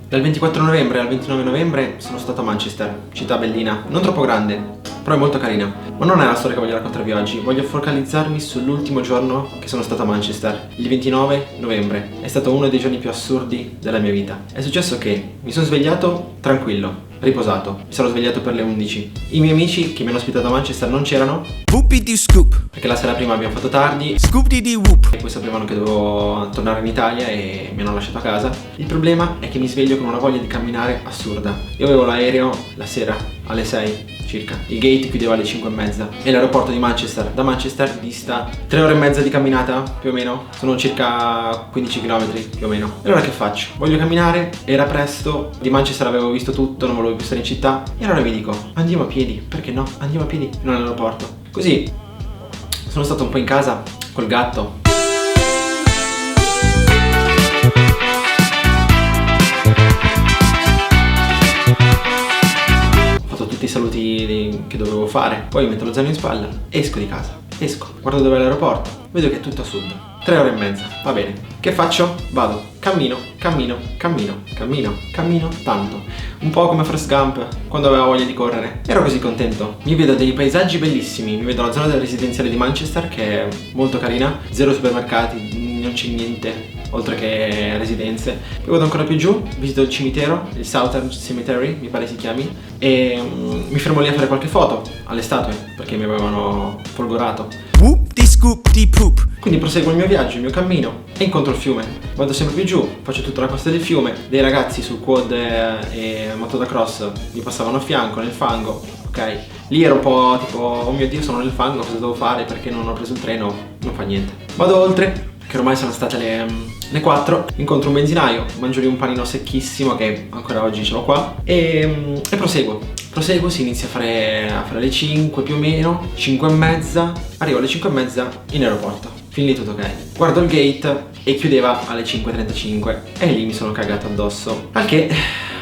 Dal 24 novembre al 29 novembre sono stato a Manchester, città bellina, non troppo grande, però è molto carina. Ma non è la storia che voglio raccontarvi oggi, voglio focalizzarmi sull'ultimo giorno che sono stato a Manchester, il 29 novembre. È stato uno dei giorni più assurdi della mia vita. È successo che mi sono svegliato tranquillo, riposato. Mi sono svegliato per le 11. I miei amici che mi hanno ospitato a Manchester non c'erano. Whoopity scoop. Perché la sera prima abbiamo fatto tardi. Scoop-dee-dee whoop. E poi sapevano che dovevo tornare in Italia e mi hanno lasciato a casa. Il problema è che mi sveglio con una voglia di camminare assurda. Io avevo l'aereo la sera alle 6 circa. Il gate chiudeva alle 5:30 e l'aeroporto di Manchester da Manchester dista 3 ore e mezza di camminata più o meno. Sono circa 15 km più o meno. E allora che faccio? Voglio camminare, era presto, di Manchester avevo visto tutto, non volevo più stare in città. E allora vi dico, andiamo a piedi, perché no? Andiamo a piedi, non all'aeroporto. Così sono stato un po' in casa col gatto. I saluti che dovevo fare, poi metto lo zaino in spalla, esco di casa, guardo dove è l'aeroporto, vedo che è tutto a sud, 3 ore e mezza, va bene, che faccio? Vado, cammino tanto, un po' come Forrest Gump quando aveva voglia di correre. Ero così contento, mi vedo dei paesaggi bellissimi, mi vedo la zona del residenziale di Manchester che è molto carina, 0 supermercati, non c'è niente oltre che residenze. Poi vado ancora più giù, visito il cimitero, il Southern Cemetery mi pare si chiami, e mi fermo lì a fare qualche foto alle statue perché mi avevano folgorato. Whoop-dee scoop-dee poop. Quindi proseguo il mio viaggio, il mio cammino e incontro il fiume. Vado sempre più giù, faccio tutta la costa del fiume, dei ragazzi sul quad e moto da cross mi passavano a fianco nel fango, ok? Lì ero un po' tipo, oh mio Dio, sono nel fango, cosa devo fare perché non ho preso il treno? Non fa niente. Vado oltre, che ormai sono state le 4, incontro un benzinaio, mangio lì un panino secchissimo che ancora oggi ce l'ho qua e proseguo, si inizia a fare le 5 più o meno, 5 e mezza, arrivo alle 5 e mezza in aeroporto, fin lì tutto ok. Guardo il gate e chiudeva alle 5:35 e lì mi sono cagato addosso, al che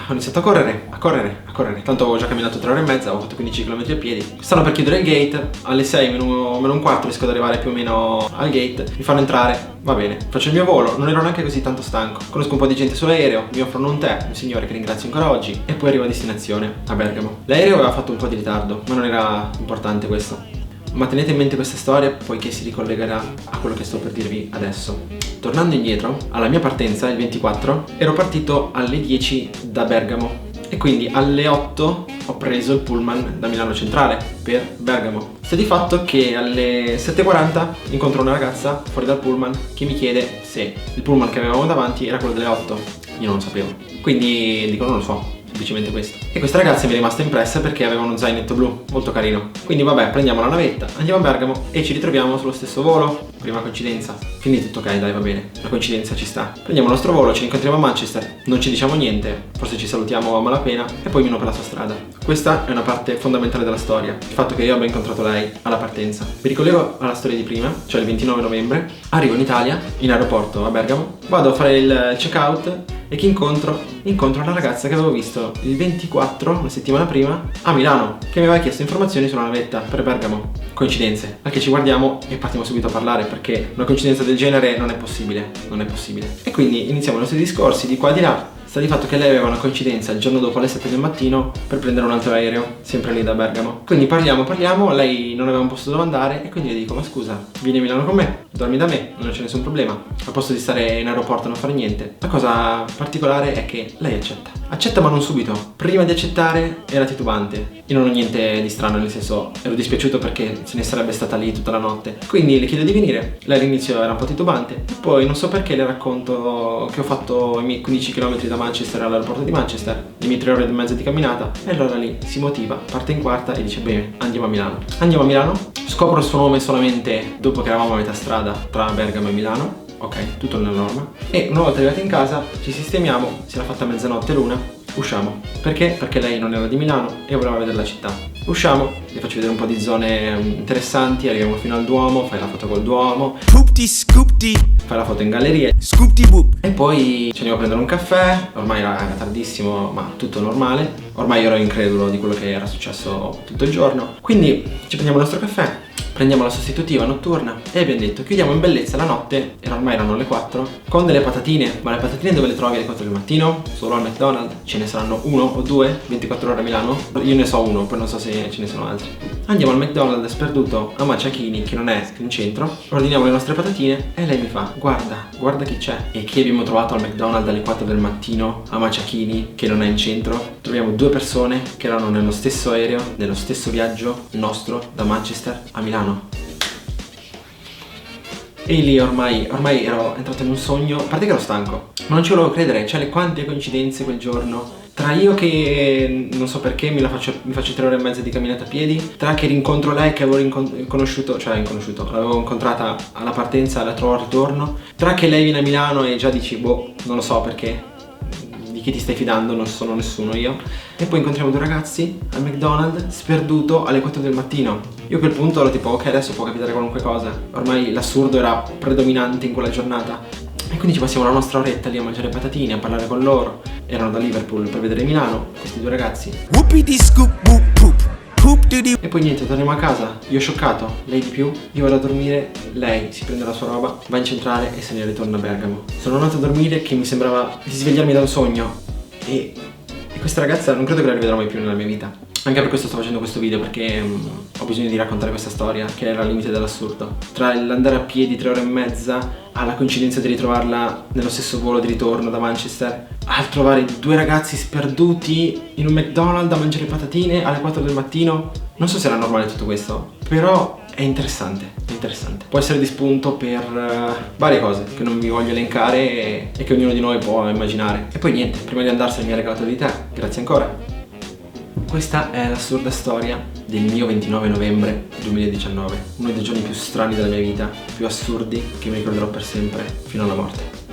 ho iniziato a correre, tanto avevo già camminato 3 ore e mezza, ho fatto 15 km a piedi. Stanno per chiudere il gate, alle 6 meno un quarto riesco ad arrivare più o meno al gate, mi fanno entrare, va bene, faccio il mio volo, non ero neanche così tanto stanco. Conosco un po' di gente sull'aereo, mi offrono un tè, un signore che ringrazio ancora oggi, e poi arrivo a destinazione, a Bergamo. L'aereo aveva fatto un po' di ritardo, ma non era importante questo. Ma tenete in mente questa storia poiché si ricollegherà a quello che sto per dirvi adesso. Tornando indietro, alla mia partenza, il 24, ero partito alle 10 da Bergamo e quindi alle 8 ho preso il pullman da Milano Centrale per Bergamo. Sta di fatto che alle 7:40 incontro una ragazza fuori dal pullman che mi chiede se il pullman che avevamo davanti era quello delle 8. Io non lo sapevo, quindi dico non lo so. Semplicemente questo. E questa ragazza mi è rimasta impressa perché aveva uno zainetto blu, molto carino. Quindi vabbè, prendiamo la navetta, andiamo a Bergamo e ci ritroviamo sullo stesso volo. Prima coincidenza. Quindi tutto ok, dai, va bene. La coincidenza ci sta. Prendiamo il nostro volo, ci incontriamo a Manchester, non ci diciamo niente, forse ci salutiamo a malapena e poi ognuno per la sua strada. Questa è una parte fondamentale della storia, il fatto che io abbia incontrato lei alla partenza. Vi ricollego alla storia di prima, cioè il 29 novembre. Arrivo in Italia, in aeroporto a Bergamo, vado a fare il check-out e chi incontro? Incontro una ragazza che avevo visto il 24, una settimana prima, a Milano, che mi aveva chiesto informazioni sulla navetta per Bergamo. Coincidenze, anche ci guardiamo e partiamo subito a parlare perché una coincidenza del genere non è possibile. E quindi iniziamo i nostri discorsi di qua e di là. Sta di fatto che lei aveva una coincidenza il giorno dopo alle 7 del mattino per prendere un altro aereo, sempre lì da Bergamo. Quindi parliamo, lei non aveva un posto dove andare e quindi le dico, ma scusa, vieni a Milano con me, dormi da me, non c'è nessun problema, al posto di stare in aeroporto a non fare niente. La cosa particolare è che lei accetta ma non subito. Prima di accettare era titubante. Io non ho niente di strano, nel senso ero dispiaciuto perché se ne sarebbe stata lì tutta la notte. Quindi le chiedo di venire, lei all'inizio era un po' titubante e poi non so perché le racconto che ho fatto i miei 15 km da Manchester all'aeroporto di Manchester, le mie 3 ore e mezza di camminata, e allora lì si motiva, parte in quarta e dice bene, andiamo a Milano. Scopro il suo nome solamente dopo che eravamo a metà strada tra Bergamo e Milano. Ok, tutto nella norma. E una volta arrivati in casa ci sistemiamo, si era fatta mezzanotte l'una, usciamo. Perché? Perché lei non era di Milano e voleva vedere la città. Usciamo, vi faccio vedere un po' di zone interessanti, arriviamo fino al Duomo, fai la foto col Duomo, Poopty scoopty, fai la foto in galleria, scoopty boop. e poi ci andiamo a prendere un caffè. Ormai era tardissimo, ma tutto normale. Ormai ero incredulo di quello che era successo tutto il giorno. Quindi ci prendiamo il nostro caffè, prendiamo la sostitutiva notturna e abbiamo detto chiudiamo in bellezza la notte, e ormai erano le 4, con delle patatine. Ma le patatine dove le trovi alle 4 del mattino? Solo al McDonald's? Ce ne saranno uno o due 24 ore a Milano? Io ne so uno, poi non so se ce ne sono altri. Andiamo al McDonald's sperduto a Maciachini, che non è in centro, ordiniamo le nostre patatine e lei mi fa guarda chi c'è. E chi abbiamo trovato al McDonald's alle 4 del mattino a Maciachini, che non è in centro? Troviamo due persone che erano nello stesso aereo, nello stesso viaggio nostro da Manchester a Milano. E lì ormai ero entrato in un sogno, a parte che ero stanco, ma non ci volevo credere, cioè le quante coincidenze quel giorno. Tra io che non so perché mi faccio 3 ore e mezza di camminata a piedi, tra che rincontro lei che avevo l'avevo incontrata alla partenza e la trovo al ritorno, tra che lei viene a Milano e già dici boh, non lo so perché, di chi ti stai fidando, non sono nessuno io. E poi incontriamo due ragazzi al McDonald's sperduto alle 4 del mattino. Io a quel punto ero tipo ok, adesso può capitare qualunque cosa, ormai l'assurdo era predominante in quella giornata. E quindi ci passiamo la nostra oretta lì a mangiare patatine, a parlare con loro. Erano da Liverpool per vedere Milano, questi due ragazzi. Whoopity scoop whoop poop. Poop diddy. E poi niente, torniamo a casa, io scioccato, lei di più. Io vado a dormire, lei si prende la sua roba, va in centrale e se ne ritorna a Bergamo. Sono andato a dormire che mi sembrava di svegliarmi da un sogno. E questa ragazza non credo che la rivedrò mai più nella mia vita. Anche per questo sto facendo questo video, perché ho bisogno di raccontare questa storia che era al limite dell'assurdo. Tra l'andare a piedi 3 ore e mezza, alla coincidenza di ritrovarla nello stesso volo di ritorno da Manchester, al trovare due ragazzi sperduti in un McDonald's a mangiare patatine alle 4 del mattino. Non so se era normale tutto questo, però è interessante, è interessante. Può essere di spunto per varie cose che non vi voglio elencare e che ognuno di noi può immaginare. E poi niente, prima di andarsene mi ha regalato di te, grazie ancora. Questa è l'assurda storia del mio 29 novembre 2019, uno dei giorni più strani della mia vita, più assurdi che mi ricorderò per sempre, fino alla morte.